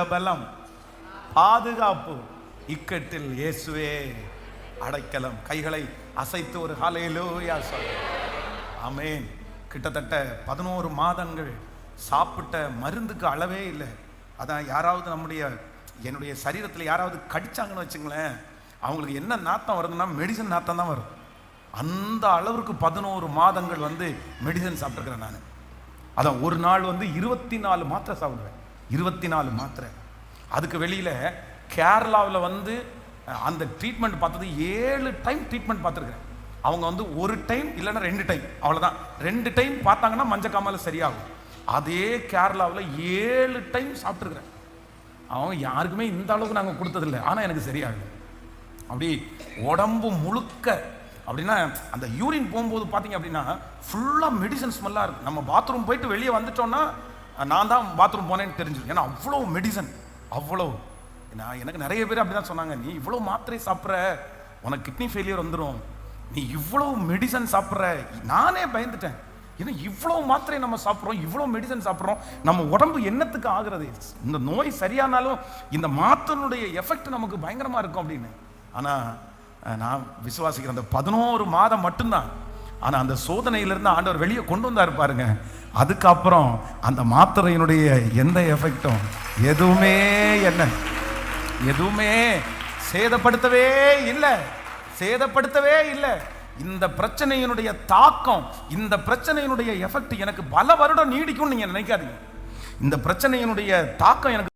பலம், பாதுகாப்பு, இக்கட்டில் இயேசுவே அடைக்கலம். கைகளை அசைத்து ஒரு ஹல்லேலூயா சொல்லுங்க. ஆமென். கிட்டத்தட்ட 11 மாதங்கள் சாப்பிட்ட மருந்துக்கு அளவே இல்லை. அதான் யாராவது என்னுடைய சரீரத்தில் யாராவது கடிச்சாங்கன்னு வச்சுங்களேன், அவங்களுக்கு என்ன நாத்தம் வருதுன்னா மெடிசன் நாத்தம் தான் வரும். அந்த அளவுக்கு 11 மாதங்கள் மெடிசன் சாப்பிட்டுருக்கிறேன் நான். அதான் ஒரு நாள் 24 மாத்திரை சாப்பிடுவேன். 24 மாத்திரை. அதுக்கு வெளியில் கேரளாவில் அந்த ட்ரீட்மெண்ட் பார்த்தது 7 டைம் ட்ரீட்மெண்ட் பார்த்துருக்கேன். அவங்க ஒரு டைம் இல்லைன்னா 2 டைம், அவ்வளோதான். 2 டைம் பார்த்தாங்கன்னா மஞ்சக்காமல சரியாகும். அதே கேரளாவில் 7 டைம் சாப்பிட்ருக்குறேன். அவங்க யாருக்குமே இந்த அளவுக்கு நாங்கள் கொடுத்ததில்லை, ஆனால் எனக்கு சரியாகும். அப்படி உடம்பு முழுக்க அப்படின்னா அந்த யூரின் போகும்போது பார்த்தீங்க அப்படின்னா ஃபுல்லாக மெடிசன் ஸ்மெல்லாக இருக்குது. நம்ம பாத்ரூம் போயிட்டு வெளியே வந்துட்டோன்னா நான் தான் பாத்ரூம் போனேன்னு தெரிஞ்சிடும். ஏன்னா அவ்வளோ மெடிசன், அவ்வளோ. எனக்கு நிறைய பேர் அப்படி தான் சொன்னாங்க, நீ இவ்வளோ மாத்திரை சாப்பிட்ற, உனக்கு கிட்னி ஃபெயிலியர் வந்துடும், நீ இவ்வளோ மெடிசன் சாப்பிட்ற. நானே பயந்துட்டேன். ஏன்னா இவ்வளோ மாத்திரை நம்ம சாப்பிட்றோம், இவ்வளோ மெடிசன் சாப்பிட்றோம், நம்ம உடம்பு என்னத்துக்கு ஆகுறது? இந்த நோய் சரியானாலும் இந்த மாத்திரையுடைய எஃபெக்ட் நமக்கு பயங்கரமாக இருக்கும் அப்படின்னு. ஆனால் நான் விசுவாசிக்கிற அந்த 11 மாதம் மட்டும்தான். ஆனால் அந்த சோதனையிலிருந்து ஆண்டவர் வெளியே கொண்டு வந்தார் பாருங்க. அதுக்கப்புறம் அந்த மாத்திரையினுடைய எந்த எஃபெக்டும் எதுவுமே சேதப்படுத்தவே இல்லை. இந்த பிரச்சனையினுடைய தாக்கம், இந்த பிரச்சனையினுடைய எஃபெக்ட் எனக்கு பல வருடம் நீடிக்கும் நீங்க நினைக்காதீங்க. இந்த பிரச்சனையினுடைய தாக்கம் எனக்கு